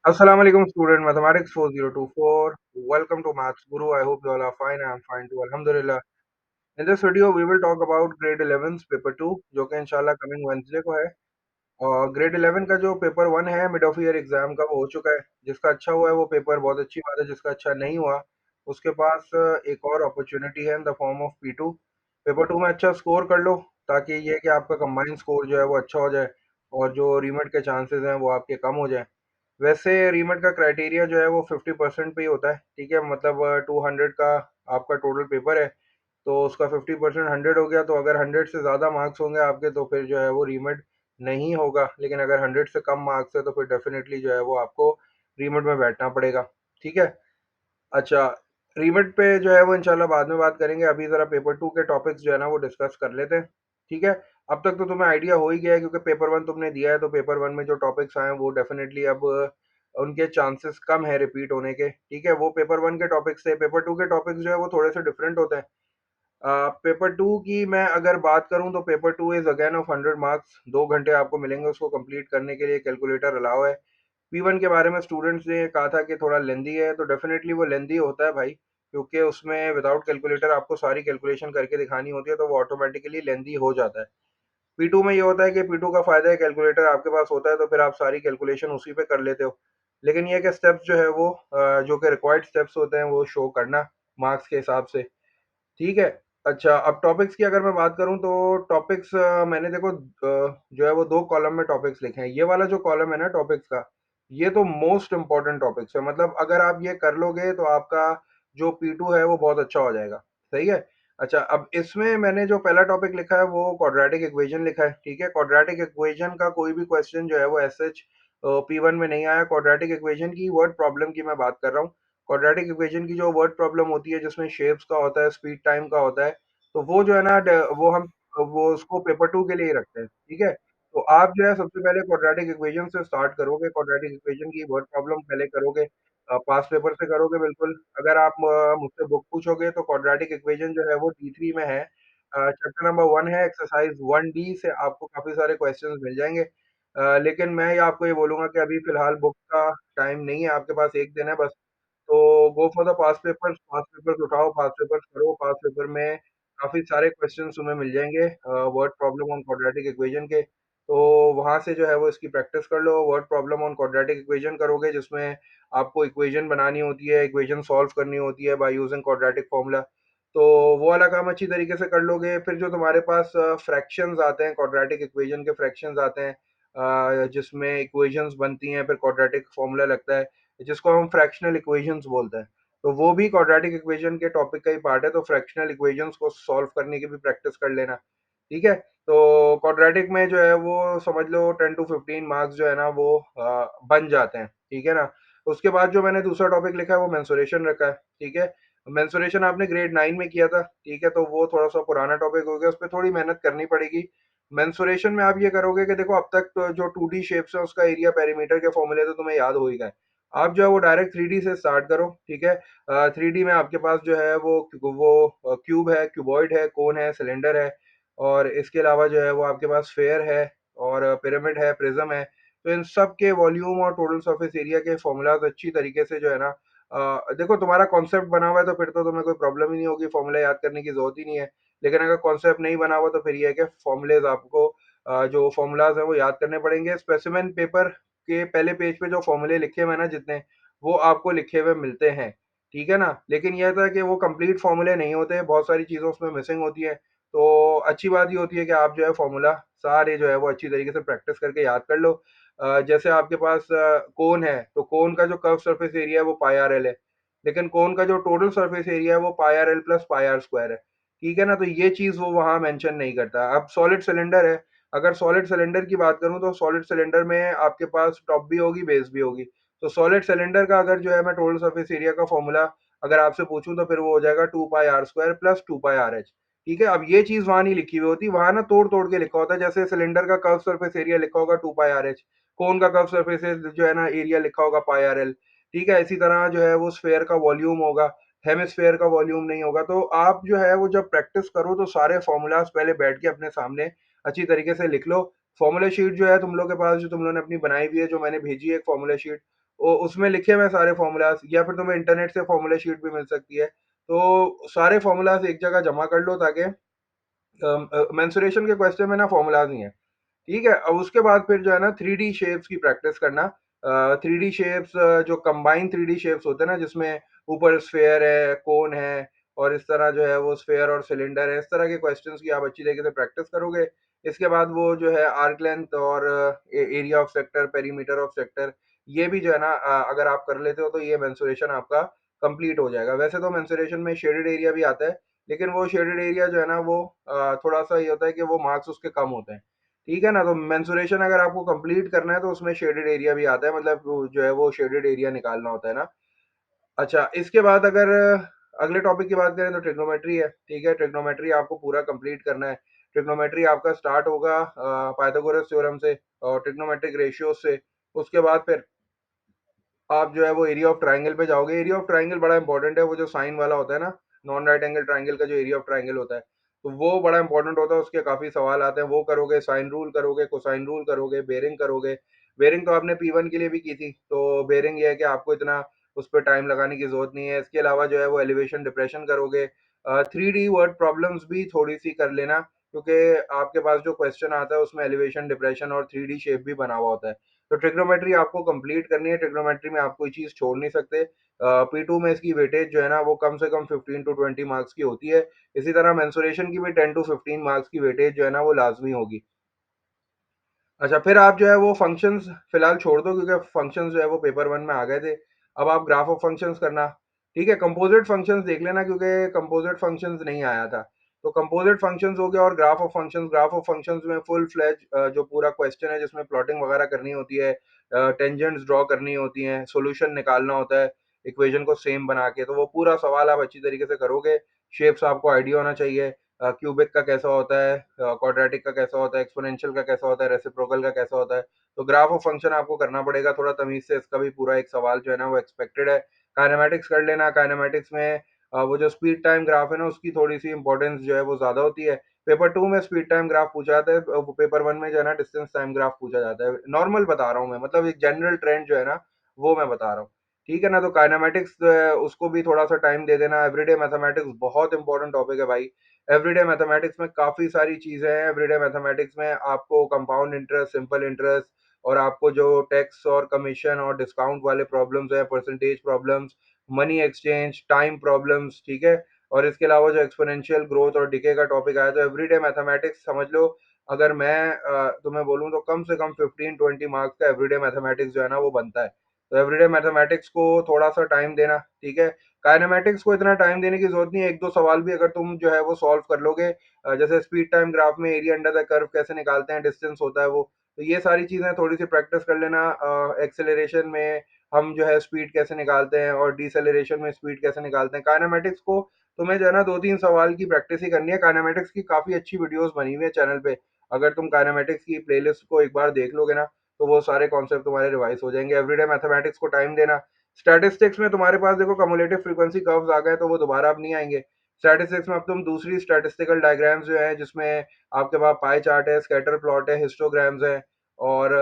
Assalamu alaikum student mathematics 4024. Welcome to Maths Guru. I hope you all are fine. I am fine too. Alhamdulillah. In this video we will talk about grade 11's paper 2 जो कि इंशाल्लाह coming Wednesday को है। और grade 11 का जो paper 1 है mid of year exam का वो हो चुका है। जिसका अच्छा हुआ है वो पेपर बहुत अच्छी बात है, जिसका अच्छा नहीं हुआ उसके पास एक और अपॉर्चुनिटी है in the form of P2। Paper 2 में अच्छा स्कोर कर लो ताकि ये है कि आपका कंबाइंड स्कोर जो है वो अच्छा हो जाए और जो रीमेट के चांसेस हैं वो आपके कम हो जाए। वैसे रीमेट का क्राइटेरिया जो है वो 50% पे ही होता है, ठीक है। मतलब 200 का आपका टोटल पेपर है तो उसका 50% 100 हो गया, तो अगर 100 से ज़्यादा मार्क्स होंगे आपके तो फिर जो है वो रीमेट नहीं होगा, लेकिन अगर 100 से कम मार्क्स है तो फिर डेफिनेटली जो है वो आपको रीमेट में बैठना पड़ेगा, ठीक है। अच्छा, रीमिट पे जो है वो इंशाल्लाह बाद में बात करेंगे। अभी ज़रा पेपर 2 के टॉपिक्स जो है ना वो डिस्कस कर लेते हैं, ठीक है। अब तक तो तुम्हें आइडिया हो ही गया है क्योंकि पेपर 1 तुमने दिया है, तो पेपर 1 में जो टॉपिक्स आए हैं वो डेफिनेटली अब उनके चांसेस कम है रिपीट होने के, ठीक है। वो पेपर 1 के टॉपिक्स थे। पेपर 2 के टॉपिक्स जो है वो थोड़े से डिफरेंट होते हैं। पेपर 2 की मैं अगर बात करूं तो paper 2 is again of 100 marks. 2 घंटे आपको मिलेंगे उसको कंप्लीट करने के लिए, कैलकुलेटर अलाउ है। P1 के बारे में स्टूडेंट्स ने कहा था कि थोड़ा लेंदी है, तो डेफिनेटली वो लेंदी होता है भाई, क्योंकि उसमें विदाउट कैलकुलेटर आपको सारी कैलकुलेशन करके दिखानी होती है, तो वो ऑटोमेटिकली लेंदी हो जाता है। P2 में ये होता है कि P2 का फायदा है कैलकुलेटर आपके पास होता है, तो फिर आप सारी कैलकुलेशन उसी पे कर लेते हो। लेकिन ये है कि स्टेप्स जो है वो जो कि रिक्वायर्ड स्टेप्स होते हैं वो शो करना मार्क्स के हिसाब से, ठीक है। अच्छा, अब टॉपिक्स की अगर मैं बात करूं तो टॉपिक्स मैंने देखो जो है वो 2 कॉलम में टॉपिक्स लिखे हैं। ये वाला जो कॉलम है ना टॉपिक्स का, ये तो मोस्ट इम्पोर्टेंट टॉपिक्स है। मतलब अगर आप ये कर लोगे तो आपका जो P2 है वो बहुत अच्छा हो जाएगा, सही है। अच्छा, अब इसमें मैंने जो पहला टॉपिक लिखा है वो क्वाड्रेटिक इक्वेशन लिखा है, ठीक है। क्वाड्रेटिक इक्वेशन का कोई भी क्वेश्चन जो है वो एज सच P1 में नहीं आया। क्वाड्रेटिक इक्वेशन की वर्ड प्रॉब्लम की मैं बात कर रहा हूँ। क्वाड्रेटिक इक्वेशन की जो वर्ड प्रॉब्लम होती है जिसमें शेप्स का होता है, स्पीड टाइम का होता है, तो वो जो है ना वो हम वो उसको पेपर 2 के लिए ही रखते हैं, ठीक है। तो आप जो है सबसे पहले क्वाड्रेटिक इक्वेशन से स्टार्ट करोगे, क्वाड्रेटिक इक्वेशन की वर्ड प्रॉब्लम पहले करोगे, पास पेपर से करोगे बिल्कुल। अगर आप मुझसे बुक पूछोगे तो क्वाड्रेटिक इक्वेशन जो है वो D3 में है। चैप्टर नंबर 1 है, एक्सरसाइज 1D से आपको काफ़ी सारे क्वेश्चंस मिल जाएँगे। लेकिन मैं ये आपको ये बोलूँगा कि अभी फ़िलहाल बुक का टाइम नहीं है, आपके पास 1 दिन है बस। तो go for the past papers उठाओ, पास्ट पेपर्स करो। पास्ट पेपर में काफ़ी सारे क्वेश्चंस तुम्हें मिल जाएँगे word problem on quadratic equation के। तो वहाँ से जो है वो इसकी प्रैक्टिस कर लो। Word problem on quadratic equation करोगे जिसमें आपको इक्वेशन बनानी होती है, इक्वेशन सॉल्व करनी होती है बाय यूजिंग क्वाड्रेटिक फॉर्मूला। तो वो वाला काम अच्छी तरीके से कर लोगे। फिर जो तुम्हारे पास फ्रैक्शंस आते हैं, क्वाड्रेटिक इक्वेशन के फ्रैक्शंस आते हैं जिसमें इक्वेशंस बनती हैं, फिर क्वाड्रेटिक फॉर्मूला लगता है जिसको हम फ्रैक्शनल इक्वेशंस बोलते हैं। तो वो भी क्वाड्रेटिक इक्वेशन के टॉपिक का ही पार्ट है, तो फ्रैक्शनल इक्वेशंस को सॉल्व करने की भी प्रैक्टिस कर लेना, ठीक है। तो क्वाड्रेटिक में जो है वो समझ लो 10 टू 15 मार्क्स जो है ना वो बन जाते हैं, ठीक है ना। उसके बाद जो मैंने दूसरा टॉपिक लिखा है वो मेंसुरेशन रखा है, ठीक है। मेंसुरेशन आपने ग्रेड 9 में किया था, ठीक है, तो वो थोड़ा सा पुराना टॉपिक हो गया, उस पर थोड़ी मेहनत करनी पड़ेगी। मेंसुरेशन में आप ये करोगे कि देखो अब तक तो जो 2D शेप्स है उसका एरिया पेरीमीटर के फॉर्मूले तो तुम्हें याद हो ही गए। आप जो है वो डायरेक्ट 3D से स्टार्ट करो, ठीक है। 3D में आपके पास जो है वो क्यूब है, क्यूबॉइड है, कोन है, सिलेंडर है, और इसके अलावा जो है वो आपके पास स्फेयर है और पिरामिड है, प्रिज्म है। तो इन सब के वॉल्यूम और टोटल सरफेस एरिया के फॉर्मूलाज अच्छी तरीके से जो है ना देखो तुम्हारा कॉन्सेप्ट बना हुआ है तो फिर तो तुम्हें कोई प्रॉब्लम ही नहीं होगी, फॉर्मूला याद करने की जरूरत ही नहीं है। लेकिन अगर कॉन्सेप्ट नहीं बना हुआ तो फिर ये है कि फॉर्मूलेज आपको जो फॉर्मूलाज हैं वो याद करने पड़ेंगे। स्पेसिमेन पेपर के पहले पेज पे जो फॉर्मूले लिखे हुए हैं ना जितने, वो आपको लिखे हुए मिलते हैं, ठीक है ना। लेकिन यह था कि वो कंप्लीट फॉर्मूले नहीं होते, बहुत सारी चीज़ें उसमें मिसिंग होती है। तो अच्छी बात ये होती है कि आप जो है फॉर्मूला सारे जो है वो अच्छी तरीके से प्रैक्टिस करके याद कर लो। जैसे आपके पास कोन है तो कोन का जो कर्व सरफेस एरिया है वो पाई आर एल है, लेकिन कोन का जो टोटल सरफेस एरिया है वो pi r l plus pi r square है, ठीक है ना। तो ये चीज़ वो वहाँ मेंशन नहीं करता। अब सॉलिड सिलेंडर है, अगर सॉलिड सिलेंडर की बात करूँ तो सॉलिड सिलेंडर में आपके पास टॉप भी होगी, बेस भी होगी। तो सॉलिड सिलेंडर का अगर जो है मैं टोटल सरफेस एरिया का फॉर्मूला अगर आपसे पूछूं तो फिर वो हो जाएगा 2 pi r square plus 2 pi r h, ठीक है। अब ये चीज वहां नहीं लिखी हुई होती, वहां ना तोड़ तोड़ के लिखा होता है। जैसे सिलेंडर का कर्व सरफेस एरिया लिखा होगा 2 पाई आर एच, कोन का कर्व सरफेस जो है ना एरिया लिखा होगा पाई आर एल, ठीक है। इसी तरह जो है वो स्फेयर का वॉल्यूम होगा, हेमिस्फेयर का वॉल्यूम नहीं होगा। तो आप जो है वो जब प्रैक्टिस करो तो सारे फॉर्मूलाज पहले बैठ के अपने सामने अच्छी तरीके से लिख लो। फॉर्मूला शीट जो है तुम लोग के पास, जो तुम लोगों ने अपनी बनाई हुई है, जो मैंने भेजी है एक फॉर्मूला शीट, उसमें लिखे हुए हैं सारे फ़ॉर्मूलाज़, या फिर तुम्हें इंटरनेट से फ़ॉर्मूला शीट भी मिल सकती है। तो सारे फ़ॉर्मूलाज़ एक जगह जमा कर लो, ताकि मेंसुरेशन के क्वेश्चन में ना फ़ॉर्मूलाज़ नहीं है। ठीक है? अब उसके बाद फिर जो है ना 3D शेप्स की प्रैक्टिस करना। 3D शेप्स, जो कंबाइंड 3D शेप्स होते हैं ना, जिसमें ऊपर स्फीयर है, कोन है, और इस तरह जो है वो स्फीयर और सिलेंडर है, इस तरह के क्वेश्चंस की आप अच्छी तरीके से प्रैक्टिस करोगे। इसके बाद वो जो है आर्क लेंथ और area of sector, perimeter of sector, ये भी जो है ना अगर आप कर लेते हो तो ये मेंसुरेशन आपका कंप्लीट हो जाएगा। वैसे तो मेंसुरेशन में शेडेड एरिया भी आता है, लेकिन वो शेडेड एरिया जो है ना वो थोड़ा-सा ये होता है कि वो मार्क्स उसके कम होते हैं। ठीक है ना? तो मेंसुरेशन अगर आपको कंप्लीट करना है तो उसमें शेडेड एरिया भी आता है, मतलब वो जो है वो शेडेड एरिया निकालना होता है ना। अच्छा, इसके बाद अगर अगले टॉपिक की बात करें तो ट्रिग्नोमेट्री है, ठीक है? ट्रिग्नोमेट्री आपको पूरा कंप्लीट करना है। ट्रिग्नोमेट्री आपका स्टार्ट होगा पाइथागोरस थ्योरम से और ट्रिग्नोमेट्रिक रेशियोज़ से। उसके बाद फिर आप जो है वो एरिया ऑफ ट्रायंगल पे जाओगे। एरिया ऑफ ट्रायंगल बड़ा इंपॉर्टेंट है, वो जो साइन वाला होता है ना, नॉन राइट एंगल ट्रायंगल का जो एरिया ऑफ ट्रायंगल होता है, तो वो बड़ा इंपॉर्टेंट होता है, उसके काफ़ी सवाल आते हैं। वो करोगे, साइन रूल करोगे, कोसाइन रूल करोगे, बेयरिंग करोगे। बेयरिंग तो आपने P1 के लिए भी की थी, तो बेयरिंग ये है कि आपको इतना उस पे टाइम लगाने की ज़रूरत नहीं है। इसके अलावा जो है वो एलिवेशन, डिप्रेशन करोगे। 3D वर्ड प्रॉब्लम्स भी थोड़ी-सी कर लेना, क्योंकि आपके पास जो क्वेश्चन आता है उसमें एलिवेशन, डिप्रेशन और 3D शेप भी बना हुआ होता है। तो ट्रिग्नोमेट्री आपको कंप्लीट करनी है। ट्रिग्नोमेट्री में आप कोई चीज़ छोड़ नहीं सकते। P2 में इसकी वेटेज जो है ना वो कम से कम 15 टू 20 मार्क्स की होती है। इसी तरह मेंसुरेशन की भी 10 टू 15 मार्क्स की वेटेज जो है ना वो लाज़मी होगी। अच्छा, फिर आप जो है वो फंक्शंस फिलहाल छोड़ दो, क्योंकि फंक्शंस जो है वो पेपर 1 में आ गए थे। अब आप ग्राफ ऑफ फंक्शंस करना, ठीक है? कंपोज़िट फंक्शंस देख लेना, क्योंकि कंपोज़िट फंक्शंस नहीं आया था। तो कंपोज़िट फंक्शंस हो गया, और ग्राफ ऑफ फंक्शंस में फुल फ्लेज जो पूरा क्वेश्चन है जिसमें प्लॉटिंग वगैरह करनी होती है, टेंजेंट्स ड्रॉ करनी होती हैं, सॉल्यूशन निकालना होता है, इक्वेशन को सेम बना के, तो वो पूरा सवाल आप अच्छी तरीके से करोगे। शेप्स आपको आइडिया होना चाहिए, क्यूबिक का कैसा होता है, क्वाड्रेटिक का कैसा होता है, एक्सपोनेंशियल का कैसा होता है, रेसिप्रोकल का कैसा होता है। तो ग्राफ ऑफ फंक्शन आपको करना पड़ेगा थोड़ा तमीज़ से, इसका भी पूरा एक सवाल जो है ना वो एक्सपेक्टेड है। काइनेमैटिक्स कर लेना, काइनेमैटिक्स में वो जो स्पीड टाइम ग्राफ है ना उसकी थोड़ी-सी इम्पोर्टेंस जो है वो ज़्यादा होती है। पेपर 2 में स्पीड टाइम ग्राफ पूछा जाता है, पेपर 1 में जो है ना डिस्टेंस टाइम ग्राफ पूछा जाता है। नॉर्मल बता रहा हूँ मैं, मतलब एक जनरल ट्रेंड जो है ना वो मैं बता रहा हूँ। ठीक है ना? तो काइनेमैटिक्स जो है उसको भी थोड़ा-सा टाइम दे देना। एवरीडे मैथमेटिक्स बहुत इंपॉर्टेंट टॉपिक है भाई। एवरीडे मैथमेटिक्स में काफ़ी सारी चीज़ें हैं। एवरीडे मैथमेटिक्स में आपको कंपाउंड इंटरेस्ट, सिंपल इंटरेस्ट, और आपको जो टैक्स और कमीशन और डिस्काउंट वाले प्रॉब्लम्स हैं, percentage problems, money exchange, time problems, ठीक है? और इसके अलावा जो एक्स्पोनेंशियल ग्रोथ और डिके का टॉपिक आया, तो एवरीडे मैथमेटिक्स समझ लो, अगर मैं तुम्हें बोलूँ तो कम से कम 15-20 मार्क्स का एवरीडे मैथमेटिक्स जो है ना वो बनता है। तो एवरीडे मैथमेटिक्स को थोड़ा-सा टाइम देना, ठीक है? काइनेमैटिक्स को इतना टाइम देने की ज़रूरत नहीं है, 1-2 सवाल भी अगर तुम जो है वो सॉल्व कर लोगे, जैसे स्पीड टाइम ग्राफ में एरिया अंडर द कर्व कैसे निकालते हैं, डिस्टेंस होता है वो, तो ये सारी चीज़ें थोड़ी-सी प्रैक्टिस कर लेना। एक्सेलरेशन में हम जो है स्पीड कैसे निकालते हैं, और डिसेलरेशन में स्पीड कैसे निकालते हैं। काइनेमैटिक्स को तुम्हें जो है ना 2-3 सवाल की प्रैक्टिस ही करनी है। काइनेमैटिक्स की काफ़ी अच्छी वीडियोज़ बनी हुई है चैनल पे। अगर तुम काइनेमैटिक्स की प्लेलिस्ट को एक बार देख लोगे ना, तो वो सारे कॉन्सेप्ट तुम्हारे रिवाइज़ हो जाएँगे। एवरीडे मैथमेटिक्स को टाइम देना। स्टैटिस्टिक्स में तुम्हारे पास देखो कम्युलेटिव फ्रीक्वेंसी कर्व्स आ गए, तो वो दोबारा अब नहीं आएँगे। स्टैटिस्टिक्स में अब तुम दूसरी स्टैटिस्टिकल डायग्राम्स जो हैं, जिसमें आपके पास पाई चार्ट है, स्कैटर प्लॉट है, हिस्टोग्राम्स हैं, और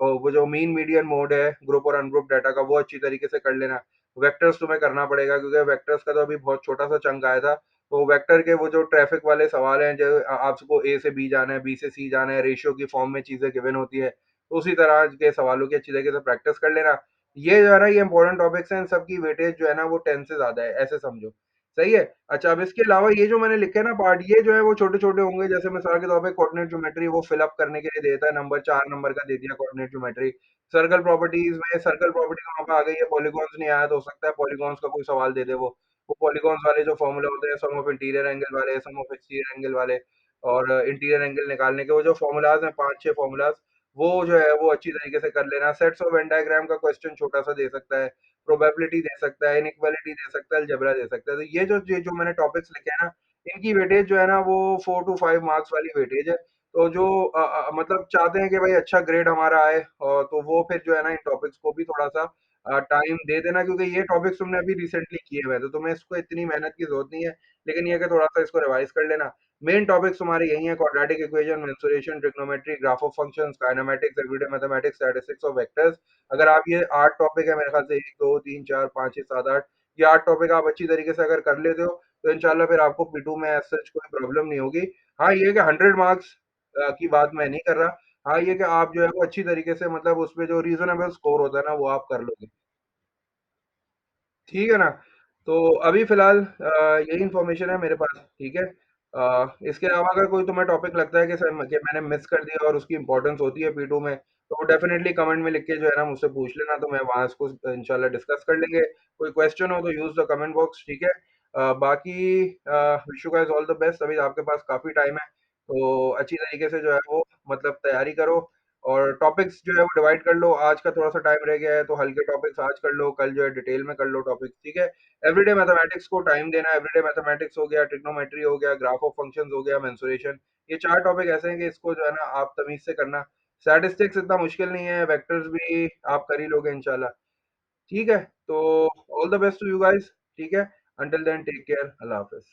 वो जो मीन मीडियन मोड है ग्रुप और अनग्रुप डाटा का, वो अच्छी तरीके से कर लेना। वेक्टर्स तुम्हें करना पड़ेगा, क्योंकि वेक्टर्स का तो अभी बहुत छोटा-सा चंक आया था। तो वेक्टर के वो जो ट्रैफिक वाले सवाल हैं, जो आपको ए से बी जाना है, बी से सी जाना है, रेशियो की फॉर्म में चीज़ें गिवन होती है। तो उसी तरह के सवालों की अच्छी तरीके से प्रैक्टिस कर लेना। ये जो है ना ये इंपॉर्टेंट टॉपिक्स हैं, इन सब की वेटेज जो है ना वो 10 से ज़्यादा है, ऐसे समझो। सही है? अच्छा, अब इसके अलावा ये जो मैंने लिखे हैं ना पार्ट, ये जो है वो छोटे-छोटे होंगे, जैसे मिसाल के तौर पे कोऑर्डिनेट ज्योमेट्री वो फिल अप करने के लिए देता है नंबर, 4 नंबर का दे दिया कोऑर्डिनेट ज्योमेट्री। सर्कल प्रॉपर्टीज़ में सर्कल प्रॉपर्टी वहाँ पे आ गई है, पॉलीगॉन्स नहीं आया, तो हो सकता है पॉलीगॉन्स का कोई सवाल दे दे वो। वो पॉलीगॉन्स वाले जो फ़ॉर्मूला होते हैं, सम ऑफ इंटीरियर एंगल वाले, सम ऑफ एक्सटीरियर एंगल वाले, और इंटीरियर एंगल निकालने के वो जो फ़ॉर्मूलाज़ हैं 5-6 फ़ॉर्मूलाज़, वो जो है वो अच्छी तरीके से कर लेना। सेट्स ऑफ वेन डायग्राम का क्वेश्चन छोटा-सा दे सकता है, प्रोबेबिलिटी दे सकता है, इनेक्वालिटी दे सकता है, अलजेब्रा दे सकता है। तो ये जो मैंने टॉपिक्स लिखे हैं ना, इनकी वेटेज जो है ना वो 4 टू 5 मार्क्स वाली वेटेज है। तो जो मतलब चाहते हैं कि भाई अच्छा ग्रेड हमारा आए, तो वो फिर जो है ना इन टॉपिक्स को भी थोड़ा-सा टाइम दे देना, क्योंकि ये टॉपिक्स तुमने अभी रिसेंटली किए हुए हैं, तो तुम्हें इसको इतनी मेहनत की ज़रूरत नहीं है। लेकिन ये है कि थोड़ा-सा इसको रिवाइज़ कर लेना। मेन टॉपिक्स तुम्हारे यही हैं: quadratic equation, mensuration, trigonometry, graph of functions, kinematics, everyday mathematics, statistics और वेक्टर्स। अगर आप ये 8 टॉपिक है मेरे ख़्याल से 1, 2, 3, 4, 5, 6, 7, 8, ये 8 टॉपिक आप अच्छी तरीके से अगर कर लेते हो, तो इंशाल्लाह फिर आपको P2 में एज़ सच कोई प्रॉब्लम नहीं होगी। हाँ, ये है कि 100 मार्क्स की बात मैं नहीं कर रहा। हाँ, ये कि आप जो है वो अच्छी तरीके से, मतलब उसमें जो रीज़नेबल स्कोर होता है ना, वो आप कर लोगे। ठीक है ना? तो अभी फ़िलहाल यही इन्फॉर्मेशन है मेरे पास, ठीक है? इसके अलावा अगर कोई तुम्हें टॉपिक लगता है कि सर कि मैंने मिस कर दिया और उसकी इम्पोर्टेंस होती है P2 में, तो डेफ़िनिटली कमेंट में लिख के जो है ना मुझसे पूछ लेना, तो मैं वहाँ इसको इंशाल्लाह डिस्कस कर लेंगे। कोई क्वेश्चन हो तो यूज़ द कमेंट बॉक्स, ठीक है? बाकी wish you guys all the best. अभी आपके पास काफ़ी टाइम है, तो अच्छी तरीके से जो है वो मतलब तैयारी करो, और टॉपिक्स जो है वो डिवाइड कर लो। आज का थोड़ा-सा टाइम रह गया है, तो हल्के टॉपिक्स आज कर लो, कल जो है डिटेल में कर लो टॉपिक्स, ठीक है? एवरीडे मैथमेटिक्स को टाइम देना है। एवरीडे मैथमेटिक्स हो गया, ट्रिग्नोमेट्री हो गया, ग्राफ ऑफ फंक्शंस हो गया, मेंसुरेशन। ये 4 टॉपिक ऐसे हैं कि इसको जो है ना आप तमीज़ से करना। स्टैटिस्टिक्स इतना मुश्किल नहीं है, वेक्टर्स भी आप कर ही लोगे इंशाल्लाह। ठीक है? तो all the best to you guys, ठीक है? अंटिल देन टेक केयर, अल्लाह हाफ़िज़।